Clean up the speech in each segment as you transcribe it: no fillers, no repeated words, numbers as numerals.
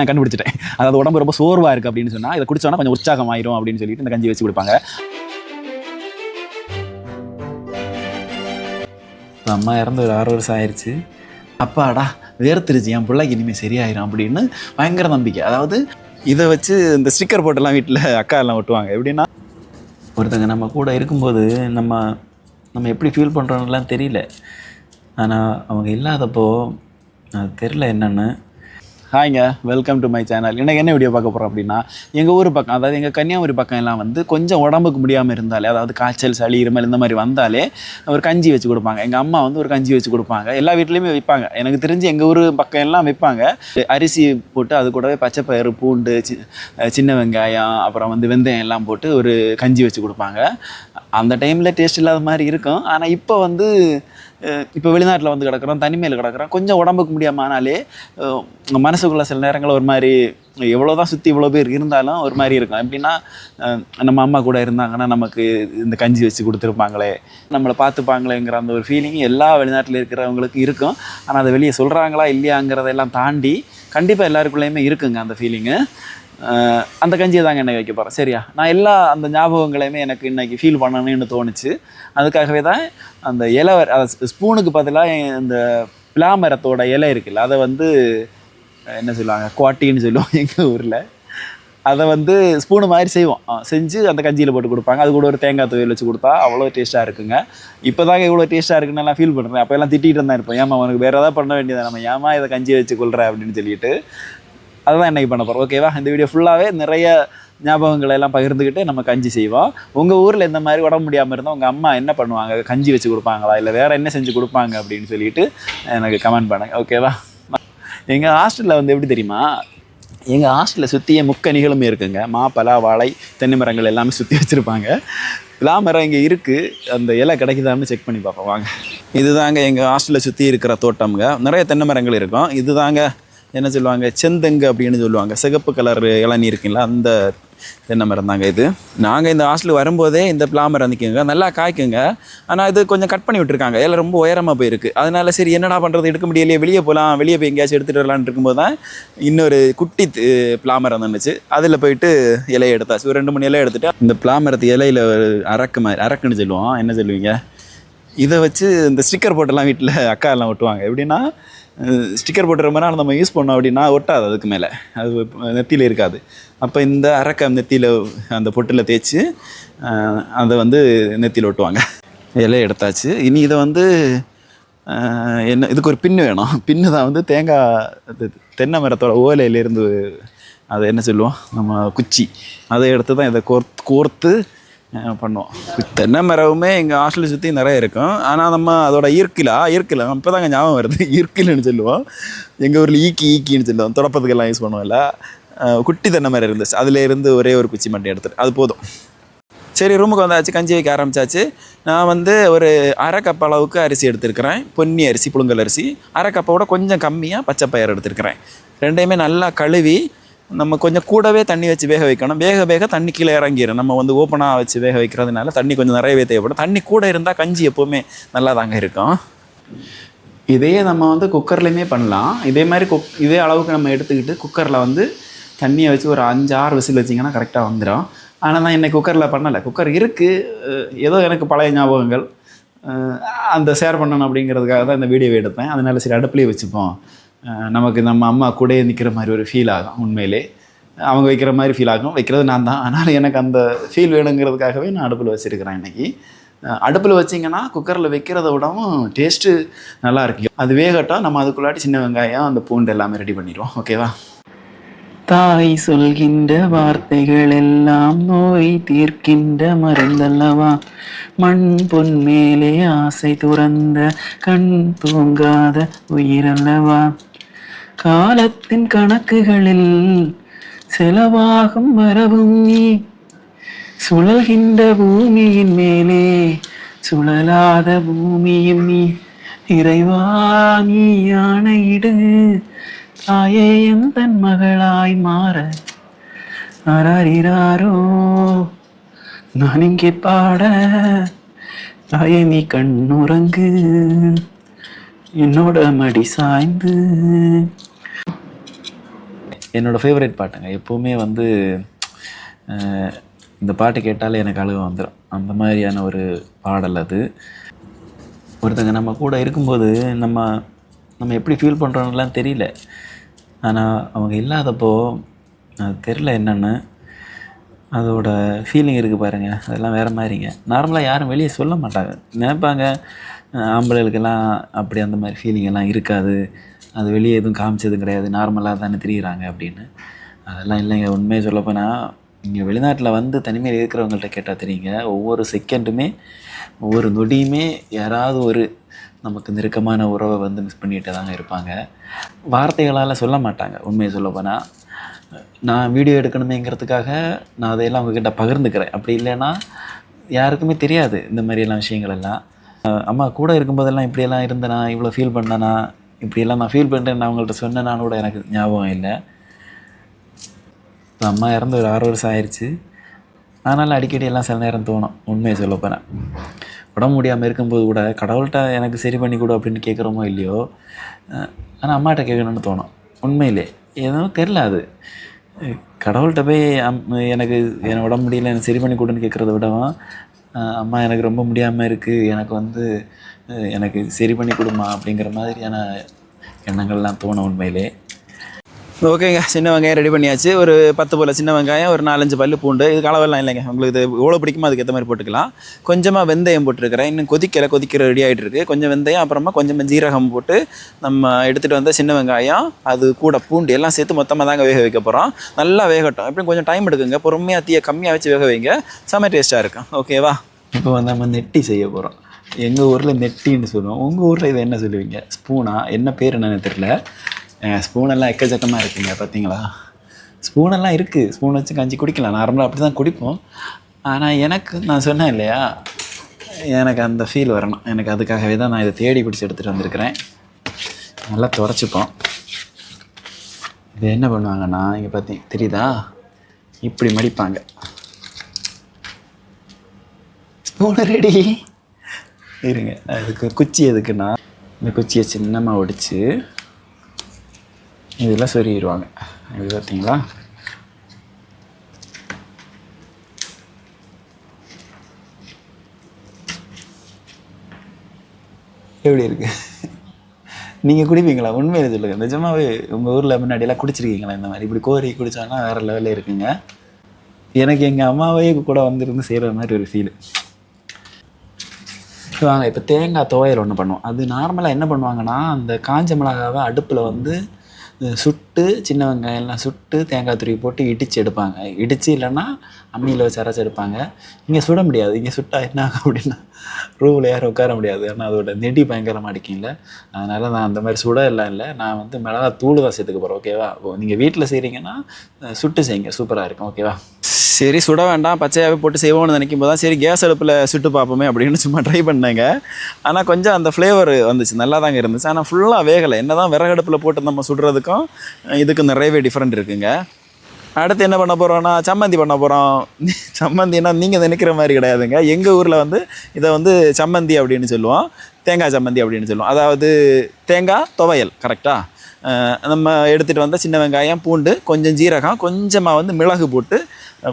கண்டுபிடிச்சிட்டேன். அதாவது உடம்பு ரொம்ப சோர்வாக இருக்குது அப்படின்னு சொன்னால் இதை குடிச்சோன்னா கொஞ்சம் உற்சாகம் ஆயிரும் அப்படின்னு சொல்லிட்டு இந்த கஞ்சி வச்சு கொடுப்பாங்க. அம்மா இறந்து ஒரு 6 வருஷம் ஆயிடுச்சு. அப்பாடா வேர்த்துருச்சு, என் பிள்ளைக்கு இனிமேல் சரியாயிரும் அப்படின்னு பயங்கர நம்பிக்கை. அதாவது இதை வச்சு இந்த ஸ்டிக்கர் போட்டெல்லாம் வீட்டில் அக்கா எல்லாம் ஒட்டுவாங்க. எப்படின்னா ஒருத்தங்க நம்ம கூட இருக்கும்போது நம்ம எப்படி ஃபீல் பண்ணுறோன்னுலாம் தெரியல. ஆனால் அவங்க இல்லாதப்போ அது தெரில என்னென்னு. ஹாய்ங்க, வெல்கம் டு மை சேனல். எனக்கு என்ன வீடியோ பார்க்க போகிறோம் அப்படின்னா, எங்கள் ஊர் பக்கம், அதாவது எங்கள் கன்னியாகுமரி பக்கம் எல்லாம் வந்து கொஞ்சம் உடம்புக்கு முடியாமல் இருந்தாலே, அதாவது காய்ச்சல் சளி இருமல் இந்த மாதிரி வந்தாலே ஒரு கஞ்சி வச்சு கொடுப்பாங்க. எங்கள் அம்மா வந்து ஒரு கஞ்சி வச்சு கொடுப்பாங்க. எல்லா வீட்லேயுமே வைப்பாங்க. எனக்கு தெரிஞ்சு எங்கள் ஊர் பக்கம் எல்லாம் வைப்பாங்க. அரிசி போட்டு அது கூடவே பச்சைப்பயிறு, பூண்டு, சின்ன வெங்காயம், அப்புறம் வந்து வெந்தயம் எல்லாம் போட்டு ஒரு கஞ்சி வச்சு கொடுப்பாங்க. அந்த டைமில் டேஸ்ட் இல்லாத மாதிரி இருக்கும். ஆனால் இப்போ வெளிநாட்டில் வந்து கிடக்கிறோம், தனிமையில் கிடக்கிறோம், கொஞ்சம் உடம்புக்கு முடியாமல் ஆனாலே மனசுக்குள்ளே சில நேரங்களில் ஒரு மாதிரி எவ்வளோ தான் சுற்றி இவ்வளோ பேர் இருந்தாலும் ஒரு மாதிரி இருக்கும். எப்படின்னா நம்ம அம்மா கூட இருந்தாங்கன்னா நமக்கு இந்த கஞ்சி வச்சு கொடுத்துருப்பாங்களே, நம்மளை பார்த்துப்பாங்களேங்கிற அந்த ஒரு ஃபீலிங் எல்லா வெளிநாட்டில் இருக்கிறவங்களுக்கு இருக்கும். ஆனால் அதை வெளியே சொல்கிறாங்களா இல்லையாங்கிறதெல்லாம் தாண்டி கண்டிப்பாக எல்லாருக்குள்ளேயுமே இருக்குங்க அந்த ஃபீலிங்கு. அந்த கஞ்சியை தாங்க என்னை வைக்க போகிறேன். சரியா, நான் எல்லா அந்த ஞாபகங்களையுமே எனக்கு இன்றைக்கி ஃபீல் பண்ணணும்னு தோணுச்சு. அதுக்காகவே தான் அந்த இலை, ஸ்பூனுக்கு பதிலாக இந்த பிளாமரத்தோட இலை இருக்குல்ல, அதை வந்து என்ன சொல்லுவாங்க, குவாட்டின்னு சொல்லுவோம் எங்கள் ஊரில். அதை வந்து ஸ்பூனு மாதிரி செய்வோம், செஞ்சு அந்த கஞ்சியில் போட்டு கொடுப்பாங்க. அது கூட ஒரு தேங்காய் துவையல் வச்சு கொடுத்தா அவ்வளோ டேஸ்ட்டாக இருக்குங்க. இப்போ தாங்க இவ்வளோ டேஸ்ட்டாக இருக்குன்னு எல்லாம் ஃபீல் பண்ணுறேன். அப்போ எல்லாம் திட்டிகிட்டு தான் இருப்போம், ஏமா உனக்கு வேறு ஏதாவது பண்ண வேண்டியதை, நம்ம ஏமா இதை கஞ்சி வச்சு கொள்கிற அப்படின்னு சொல்லிட்டு. அதுதான் இன்றைக்கி பண்ண போகிறோம். ஓகேவா, இந்த வீடியோ ஃபுல்லாகவே நிறைய ஞாபகங்களை எல்லாம் பகிர்ந்துக்கிட்டு நம்ம கஞ்சி செய்வோம். உங்கள் ஊரில் இந்த மாதிரி உடம்பு முடியாமல் இருந்தால் உங்கள் அம்மா என்ன பண்ணுவாங்க, கஞ்சி வச்சு கொடுப்பாங்களா இல்லை வேறு என்ன செஞ்சு கொடுப்பாங்க அப்படின்னு சொல்லிட்டு எனக்கு கமெண்ட் பண்ணுங்க. ஓகேவா, எங்கள் ஹாஸ்டலில் வந்து எப்படி தெரியுமா, எங்கள் ஹாஸ்டலில் சுற்றிய முக்கணிகளுமே இருக்குங்க. மா, பலா, வாழை, தென்னை மரங்கள் எல்லாமே சுற்றி வச்சுருப்பாங்க. மரம் இங்கே இருக்குது, அந்த இலை கிடைக்குதான்னு செக் பண்ணி பார்ப்போம் வாங்க. இதுதாங்க எங்கள் ஹாஸ்டலில் சுற்றி இருக்கிற தோட்டம்ங்க. நிறைய தென்னை மரங்கள் இருக்கும். இதுதாங்க என்ன சொல்லுவாங்க, செந்தங்கு அப்படின்னு சொல்லுவாங்க. சிகப்பு கலர் இளநீ இருக்குங்களா, அந்த தென்னை மரம் தாங்க இது. நாங்கள் இந்த ஹாஸ்டலுக்கு வரும்போதே இந்த பிளாமரம் நிற்குங்க, நல்லா காய்க்குங்க. ஆனால் இது கொஞ்சம் கட் பண்ணி விட்டுருக்காங்க, இலை ரொம்ப உயரமாக போயிருக்கு. அதனால சரி என்னடா பண்ணுறது, எடுக்க முடியலையே, வெளியே போகலாம், வெளியே போய் எங்கேயாச்சும் எடுத்துகிட்டு வரலான்னு இருக்கும்போது தான் இன்னொரு குட்டி பிளாமரம் இருந்துச்சு. அதில் போயிட்டு இலையை எடுத்தாச்சு. ஒரு 2-3 இலையை எடுத்துகிட்டு இந்த பிளாமரத்து இலையில் அரக்குன்னு சொல்லுவோம், என்ன சொல்லுவீங்க, இதை வச்சு இந்த ஸ்டிக்கர் போட்டெல்லாம் வீட்டில் அக்கா எல்லாம் ஒட்டுவாங்க. எப்படின்னா ஸ்டிக்கர் போட்டு ரொம்ப நாள் நம்ம யூஸ் பண்ணோம் அப்படின்னா ஒட்டாது, அதுக்கு மேலே அது நெத்தியில் இருக்காது. அப்போ இந்த அரக்கை நெத்தியில் அந்த பொட்டில் தேய்ச்சி அதை வந்து நெத்தியில் ஒட்டுவாங்க. இலையை எடுத்தாச்சு. இனி இதை வந்து இதுக்கு ஒரு பின்னு வேணும். பின்னு தான் வந்து தென்னை மரத்தோட ஓலையிலேருந்து அதை என்ன சொல்லுவோம், நம்ம குச்சி, அதை எடுத்து தான் இதை கோர்த்து பண்ணுவோம். தென்னை மரமுமே எங்கள் ஹாஸ்டலை சுற்றி நிறைய இருக்கும். ஆனால் நம்ம அதோட ஈர்க்கிலா இப்போ தாங்க ஞாபகம் வருது, ஈர்க்கில்னு சொல்லுவோம். எங்கள் ஊரில் ஈக்கின்னு சொல்லுவோம், தொடப்பத்துக்கெல்லாம் யூஸ் பண்ணுவோம்ல. குட்டி தென்னை மரம் இருந்துச்சு, அதில் இருந்து ஒரே ஒரு குச்சி மட்டும் எடுத்துட்டு அது போதும். சரி, ரூமுக்கு வந்தாச்சு, கஞ்சி வைக்க ஆரம்பித்தாச்சு. நான் வந்து ஒரு 1/2 கப் அளவுக்கு அரிசி எடுத்துருக்கிறேன். பொன்னி அரிசி, புழுங்கல் அரிசி. 1/2 கப்போட கொஞ்சம் கம்மியாக பச்சைப்பயிறு எடுத்துருக்கிறேன். ரெண்டையுமே நல்லா கழுவி நம்ம கொஞ்சம் கூடவே தண்ணி வச்சு வேக வைக்கணும். வேக தண்ணி கீழே இறங்கிடும். நம்ம வந்து ஓப்பனாக வச்சு வேக வைக்கிறதுனால தண்ணி கொஞ்சம் நிறையவே தேவைப்படும். தண்ணி கூட இருந்தால் கஞ்சி எப்போவுமே நல்லா தாங்க இருக்கும். இதே நம்ம வந்து குக்கர்லேயுமே பண்ணலாம். இதே மாதிரி இதே அளவுக்கு நம்ம எடுத்துக்கிட்டு குக்கரில் வந்து தண்ணியை வச்சு ஒரு 5-6 விசில் வச்சிங்கன்னா கரெக்டாக வந்துடும். ஆனால் நான் இன்னைக்கு குக்கரில் பண்ணலை. குக்கர் இருக்குது, ஏதோ எனக்கு பழைய ஞாபகங்கள் அந்த ஷேர் பண்ணணும் அப்படிங்கிறதுக்காக தான் இந்த வீடியோவை எடுப்பேன். அதனால சரி அடுப்புலேயே வச்சுப்போம், நமக்கு நம்ம அம்மா கூட நிற்கிற மாதிரி ஒரு ஃபீல் ஆகும். உண்மையிலே அவங்க வைக்கிற மாதிரி ஃபீல் ஆகும். வைக்கிறது நான் தான், ஆனால் எனக்கு அந்த ஃபீல் வேணுங்கிறதுக்காகவே நான் அடுப்பில் வச்சுருக்கிறேன். இன்றைக்கி அடுப்பில் வச்சிங்கன்னா குக்கரில் வைக்கிறத விடவும் டேஸ்ட்டு நல்லா இருக்கு. அது வேகட்டும், நம்ம அதுக்குள்ளாட்டி சின்ன வெங்காயம், அந்த பூண்டு எல்லாமே ரெடி பண்ணிடுவோம். ஓகேவா. தாய் சொல்கின்ற வார்த்தைகள் எல்லாம் நோய் தீர்க்கின்ற மருந்தல்லவா, மண் பொன் மேலே ஆசை துறந்த கண் தூங்காத உயிரல்லவா, காலத்தின் கணக்குகளில் செலவாகும் வரவும் நீ, சுழல்கின்ற பூமியின் மேலே சுழலாத பூமியும் நீ, இறைவா நீ ஆணையிடு, தாயே எந்தன் மகளாய் மாற, ஆராரிராரோ நான் இங்கே பாட, தாயே நீ கண்ணுறங்கு என்னோட மடி சாய்ந்து. என்னோடய ஃபேவரட் பாட்டுங்க. எப்போவுமே வந்து இந்த பாட்டு கேட்டாலே எனக்கு அழுக வந்துடும். அந்த மாதிரியான ஒரு பாடல் அது. ஒருத்தங்க நம்ம கூட இருக்கும்போது நம்ம நம்ம எப்படி ஃபீல் பண்ணுறோன்னுலாம் தெரியல. ஆனால் அவங்க இல்லாதப்போ அது தெரில என்னென்னு. அதோட ஃபீலிங் இருக்குது பாருங்கள், அதெல்லாம் வேறு மாதிரிங்க. நார்மலாக யாரும் வெளியே சொல்ல மாட்டாங்க. நினைப்பாங்க ஆம்பளைகளுக்கெல்லாம் அப்படி அந்த மாதிரி ஃபீலிங் எல்லாம் இருக்காது, அது வெளியே எதுவும் காமிச்சதும் கிடையாது, நார்மலாக தானே தெரியுறாங்க அப்படின்னு. அதெல்லாம் இல்லைங்க. உண்மையை சொல்லப்போனால் இங்கே வெளிநாட்டில் வந்து தனிமையில் இருக்கிறவங்கள்ட்ட கேட்டால் தெரியுங்க, ஒவ்வொரு செகண்டுமே ஒவ்வொரு நொடியுமே யாராவது ஒரு நமக்கு நெருக்கமான உறவை வந்து மிஸ் பண்ணிகிட்டே தாங்க இருப்பாங்க. வார்த்தைகளால் சொல்ல மாட்டாங்க. உண்மையை சொல்லப்போனால் நான் வீடியோ எடுக்கணுமேங்கிறதுக்காக நான் அதையெல்லாம் அவங்கக்கிட்ட பகிர்ந்துக்கிறேன். அப்படி இல்லைன்னா யாருக்குமே தெரியாது இந்த மாதிரியெல்லாம் விஷயங்கள் எல்லாம். அம்மா கூட இருக்கும்போதெல்லாம் இப்படியெல்லாம் இருந்தேனா, இவ்வளோ ஃபீல் பண்ணேனா, இப்படியெல்லாம் நான் ஃபீல் பண்ணுறேன்னு அவங்கள்ட்ட சொன்னேனான்னு கூட எனக்கு ஞாபகம் இல்லை. இப்போ அம்மா இறந்து ஒரு 6 வருஷம் ஆயிடுச்சு. அதனால் அடிக்கடி எல்லாம் சில நேரம் தோணும். உண்மையை சொல்ல போகிறேன், உடம்பு முடியாமல் இருக்கும்போது கூட கடவுள்கிட்ட எனக்கு சரி பண்ணி கொடு அப்படின்னு கேட்குறோமோ இல்லையோ, ஆனால் அம்மாட்ட கேட்கணுன்னு தோணும். உண்மையிலே எதுவும் தெரில, அது கடவுள்கிட்ட போய் எனக்கு என் உடம்பு முடியல எனக்கு சரி பண்ணி கொடுன்னு கேட்குறத விடவும், அம்மா எனக்கு ரொம்ப முடியாமல் இருக்குது, எனக்கு வந்து எனக்கு சரி பண்ணி கொடுமா அப்படிங்கிற மாதிரியான எண்ணங்கள்லாம் தோணும் உண்மையிலே. ஓகேங்க, சின்ன வெங்காயம் ரெடி பண்ணியாச்சு. ஒரு 10 போல் சின்ன வெங்காயம், ஒரு 4-5 பல்லு பூண்டு. இதுக்கு அளவெல்லாம் இல்லைங்க, உங்களுக்கு இது எவ்வளோ பிடிக்குமோ அதுக்கேற்ற மாதிரி போட்டுக்கலாம். கொஞ்சமாக வெந்தயம் போட்டுருக்கிறேன், இன்னும் கொதிக்கிற ரெடி ஆகிட்டு இருக்குது. கொஞ்சம் வெந்தயம், அப்புறமா கொஞ்சமாக ஜீரகம் போட்டு நம்ம எடுத்துகிட்டு வந்த சின்ன வெங்காயம், அது கூட பூண்டு எல்லாம் சேர்த்து மொத்தமாக தாங்க வேக வைக்க போகிறோம். நல்லா வேகட்டும், எப்படியும் கொஞ்சம் டைம் எடுக்குங்க. பொறுமையாக தீயை கம்மியாக வச்சு வேக வைங்க, செம்ம டேஸ்ட்டாக இருக்கும். ஓகேவா? இப்போ வந்து நம்ம நெட்டி செய்ய போகிறோம். எங்கள் ஊரில் நெட்டின்னு சொல்லுவோம், உங்கள் ஊரில் இதை என்ன சொல்லுவீங்க? ஸ்பூனா? என்ன பேர் என்னன்னு தெரில. ஸ்பூனெல்லாம் எக்கச்சக்கமாக இருக்குங்க, பார்த்தீங்களா? ஸ்பூனெல்லாம் இருக்குது, ஸ்பூன் வச்சு கஞ்சி குடிக்கலாம். நார்மலாக அப்படி தான் குடிப்போம். ஆனால் எனக்கு நான் சொன்னேன் இல்லையா, எனக்கு அந்த ஃபீல் வரணும். எனக்கு அதுக்காகவே தான் நான் இதை தேடி பிடிச்சி எடுத்துகிட்டு வந்திருக்கிறேன். நல்லா துடைச்சிப்போம். இது என்ன பண்ணுவாங்கன்னா, இங்கே தெரியுதா, இப்படி மடிப்பாங்க. ஸ்பூனை ரெடி இருங்க. அதுக்கு குச்சி எதுக்குன்னா, இந்த குச்சியை சின்னமாக ஒடிச்சு இதெல்லாம் சொருகிடுவாங்க. இது பார்த்தீங்களா? எப்படி இருக்கு? நீங்கள் குடிப்பீங்களா? உண்மையில சொல்லுங்கள், நிஜமாவே உங்கள் ஊரில் முன்னாடியெல்லாம் குடிச்சிருக்கீங்களா இந்த மாதிரி? இப்படி கோரி குடித்தாங்கன்னா வேறு லெவலில் இருக்குங்க. எனக்கு எங்கள் அம்மாவே கூட வந்துருந்து செய்கிற மாதிரி ஒரு ஃபீலு. வாங்க, இப்போ தேங்காய் துவையல் ஒன்று பண்ணுவோம். அது நார்மலாக என்ன பண்ணுவாங்கன்னா, அந்த காஞ்ச மிளகாவை அடுப்பில் வந்து சுட்டு, சின்ன வெங்காயம்லாம் சுட்டு, தேங்காய் துருவி போட்டு இடித்து எடுப்பாங்க. இடித்து இல்லைன்னா அம்மியில் வச்சு அரைச்சி எடுப்பாங்க. இங்கே சுட முடியாது. இங்கே சுட்டால் என்ன ஆகும் அப்படின்னா, ரூமில் யாரும் உட்கார முடியாது. ஆனால் அதோட நெடி பயங்கரமாக அடிக்கிங்கள. அதனால் நான் அந்த மாதிரி சுட எல்லாம் இல்லை, நான் வந்து மிளகா தூள் தான் சேர்த்துக்க போகிறேன். ஓகேவா? நீங்கள் வீட்டில் செய்கிறீங்கன்னா சுட்டு செய்யுங்க, சூப்பராக இருக்கும். ஓகேவா? சரி, சுட வேண்டாம், பச்சையாகவே போட்டு செய்வோம்னு நினைக்கும் போது தான் சரி கேஸ் அடுப்பில் சுட்டு பார்ப்போமே அப்படின்னு சும்மா ட்ரை பண்ணேங்க. ஆனால் கொஞ்சம் அந்த ஃப்ளேவர் வந்துச்சு, நல்லா தாங்க இருந்துச்சு. ஆனால் ஃபுல்லாக வேகலை. என்ன தான் விறகு அடுப்பில் போட்டு நம்ம சுடுறதுக்கும் இதுக்கு நிறையவே டிஃப்ரெண்ட் இருக்குங்க. அடுத்து என்ன பண்ண போகிறோன்னா, சம்மந்தி பண்ண போகிறோம். சம்மந்தின்னா நீங்கள் நினைக்கிற மாதிரி கிடையாதுங்க. எங்கள் ஊரில் வந்து இதை வந்து சம்மந்தி அப்படின்னு சொல்லுவோம், தேங்காய் சம்மந்தி அப்படின்னு சொல்லுவோம். அதாவது தேங்காய் துவையல். கரெக்டாக? நம்ம எடுத்துகிட்டு வந்த சின்ன வெங்காயம், பூண்டு, கொஞ்சம் ஜீரகம், கொஞ்சமாக வந்து மிளகு போட்டு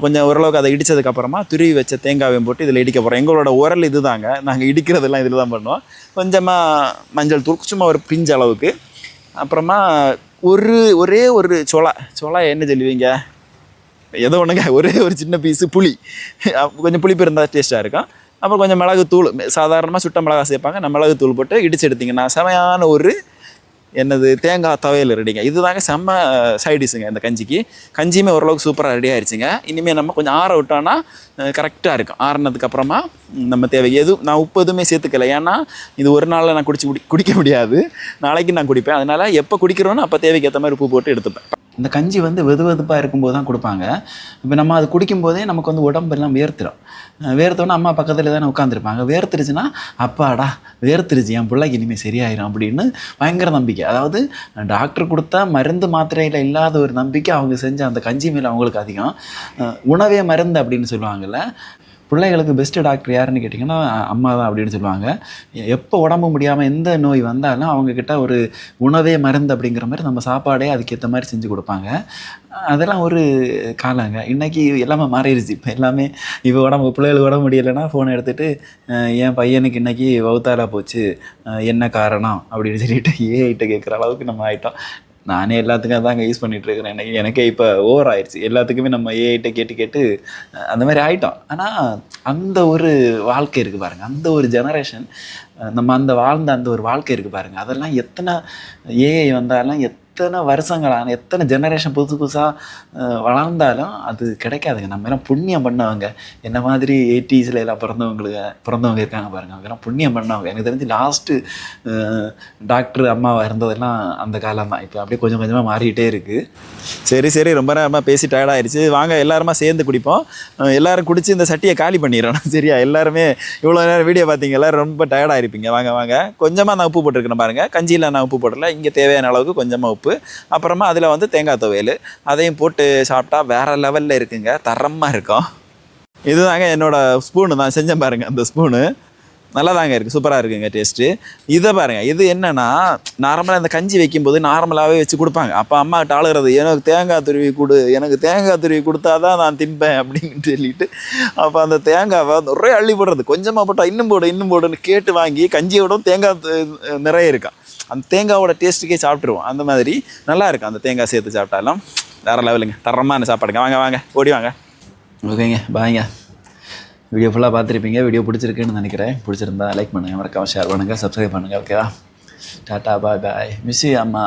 கொஞ்சம் ஓரளவுக்கு அதை இடித்ததுக்கப்புறமா துருவி வச்ச தேங்காவையும் போட்டு இதில் இடிக்க போகிறோம். எங்களோட உரல் இது தாங்க, நாங்கள் இடிக்கிறதெல்லாம் இதில் தான் பண்ணுவோம். கொஞ்சமாக மஞ்சள் தூள், சும்மா ஒரு பிஞ்சு அளவுக்கு. அப்புறமா ஒரே ஒரு சொலா என்ன சொல்லுவீங்க, ஏதோ ஒன்றுங்க, ஒரே ஒரு சின்ன பீஸு புளி. கொஞ்சம் புளிப்பு இருந்தால் டேஸ்ட்டாக இருக்கும். அப்புறம் கொஞ்சம் மிளகு தூள், சாதாரணமாக சுட்ட மிளகா சேர்ப்பாங்க. நான் மிளகு தூள் போட்டு இடித்து எடுத்திங்கன்னா செமையான ஒரு தேங்காய் துவையல் ரெடிங்க. இது தாங்க செம்ம சைடிஷுங்க இந்த கஞ்சிக்கு. கஞ்சியுமே ஓரளவுக்கு சூப்பராக ரெடி ஆகிடுச்சிங்க. இனிமேல் நம்ம கொஞ்சம் ஆற விட்டோன்னா கரெக்டாக இருக்கும். ஆறினதுக்கப்புறமா நம்ம தேவை நான் உப்பு எதுவுமே சேர்த்துக்கல. ஏன்னா இது ஒரு நாளில் நான் குடிக்க முடியாது, நாளைக்கு நான் குடிப்பேன். அதனால் எப்போ குடிக்கிறோன்னு அப்போ தேவைக்கு ஏற்ற மாதிரி உப்பு போட்டு எடுத்துப்பேன். இந்த கஞ்சி வந்து வெதுப்பாக இருக்கும்போது தான் கொடுப்பாங்க. இப்போ நம்ம அது குடிக்கும்போதே நமக்கு வந்து உடம்பெல்லாம் வேர்த்துடும். வேர்த்தோன்னா அம்மா பக்கத்தில் தானே உட்காந்துருப்பாங்க. வேர்த்துருச்சுன்னா அப்பாடா வேர்த்துருச்சு, என் பிள்ளைக்கு இனிமேல் சரியாயிரும் அப்படின்னு பயங்கர நம்பிக்கை. அதாவது டாக்டர் கொடுத்தா மருந்து மாத்திரையில் இல்லாத ஒரு நம்பிக்கை அவங்க செஞ்ச அந்த கஞ்சி மேலே அவங்களுக்கு அதிகம். உணவே மருந்து அப்படின்னு சொல்லுவாங்கள்ல, பிள்ளைகளுக்கு பெஸ்ட்டு டாக்டர் யாருன்னு கேட்டிங்கன்னா அம்மா தான் அப்படின்னு சொல்லுவாங்க. எப்போ உடம்பு முடியாமல் எந்த நோய் வந்தாலும் அவங்கக்கிட்ட ஒரு உணவே மருந்து அப்படிங்கிற மாதிரி நம்ம சாப்பாடே அதுக்கேற்ற மாதிரி செஞ்சு கொடுப்பாங்க. அதெல்லாம் ஒரு காலங்க. இன்றைக்கி எல்லாமே மாறிடுச்சு. இப்போ எல்லாமே இப்போ பிள்ளைகளுக்கு உடம்பு முடியலைன்னா ஃபோனை எடுத்துகிட்டு என் பையனுக்கு இன்றைக்கி வவுத்தாலா போச்சு, என்ன காரணம் அப்படின்னு சொல்லிட்டு ஏஐட்ட கேட்குற அளவுக்கு நம்ம ஆகிட்டோம். நானே எல்லாத்துக்கும் அதாங்க யூஸ் பண்ணிகிட்ருக்கிறேன். எனக்கே இப்போ ஓவர் ஆயிடுச்சு. எல்லாத்துக்குமே நம்ம ஏஐட்ட கேட்டு கேட்டு அந்த மாதிரி ஆகிட்டோம். ஆனால் அந்த ஒரு வாழ்க்கை இருக்குது பாருங்கள், அந்த ஒரு ஜெனரேஷன், நம்ம அந்த வாழ்ந்த அந்த ஒரு வாழ்க்கை இருக்குது பாருங்கள், அதெல்லாம் எத்தனை ஏஐ வந்தாலும் எத்தனை வருஷங்களான எத்தனை ஜெனரேஷன் புதுசு புதுசாக வளர்ந்தாலும் அது கிடைக்காதுங்க. நம்ம எல்லாம் புண்ணியம் பண்ணவங்க. என்ன மாதிரி 80s எல்லாம் பிறந்தவங்க இருக்காங்க பாருங்கள், அவங்கெல்லாம் புண்ணியம் பண்ணவங்க. எனக்கு தெரிஞ்சு லாஸ்ட்டு டாக்டர் அம்மாவாக இருந்ததெல்லாம் அந்த காலம் தான். இப்போ அப்படியே கொஞ்சம் கொஞ்சமாக மாறிக்கிட்டே இருக்குது. சரி ரொம்ப நேரமாக பேசி டயர்டாகிடுச்சு. வாங்க எல்லாருமா சேர்ந்து குடிப்போம். எல்லோரும் குடித்து இந்த சட்டியை காலி பண்ணிடுறோம். சரியா? எல்லாருமே இவ்வளோ நேரம் வீடியோ பார்த்தீங்க, எல்லோரும் ரொம்ப டயர்டாக இருப்பீங்க. வாங்க கொஞ்சமாக நான் உப்பு போட்டிருக்கேன் பாருங்கள். கஞ்சியில் நான் உப்பு போடல, இங்கே தேவையான அளவுக்கு கொஞ்சமாக உப்பு, அப்புறமா அதில் வந்து தேங்காய் துவையல், அதையும் போட்டு சாப்பிட்டா வேறு லெவலில் இருக்குங்க, தரமாக இருக்கும். இதுதாங்க என்னோடய ஸ்பூனு, நான் செஞ்சேன் பாருங்கள். அந்த ஸ்பூனு நல்லா தாங்க இருக்குது, சூப்பராக இருக்குங்க டேஸ்ட்டு. இதை பாருங்கள், இது என்னென்னா நார்மலாக இந்த கஞ்சி வைக்கும்போது நார்மலாகவே வச்சு கொடுப்பாங்க. அப்போ அம்மாக்கிட்ட ஆளுகிறது, எனக்கு தேங்காய் துருவி கொடுத்தா தான் நான் தின்பேன் அப்படின்னு சொல்லிட்டு, அப்போ அந்த தேங்காவை நிறைய அள்ளி போடுறது, கொஞ்சமாக போட்டால் இன்னும் போடுன்னு கேட்டு வாங்கி கஞ்சியோட தேங்காய் நிறைய இருக்கான். அந்த தேங்காவோட டேஸ்ட்டுக்கே சாப்பிட்ருவோம். அந்த மாதிரி நல்லா இருக்கும் அந்த தேங்காய் சேர்த்து சாப்பிட்டாலும். வேறு லெவலுங்க, தரமான சாப்பாடுங்க. வாங்க ஓடி வாங்க. ஓகேங்க, பாய்ங்க. வீடியோ ஃபுல்லாக பார்த்துருப்பீங்க. வீடியோ பிடிச்சிருக்குன்னு நினைக்கிறேன். பிடிச்சிருந்தா லைக் பண்ணுங்கள், மறக்காமல் ஷேர் பண்ணுங்கள், சப்ஸ்கிரைப் பண்ணுங்கள். ஓகேவா? Tata, bye. மிஸ் யூ அம்மா.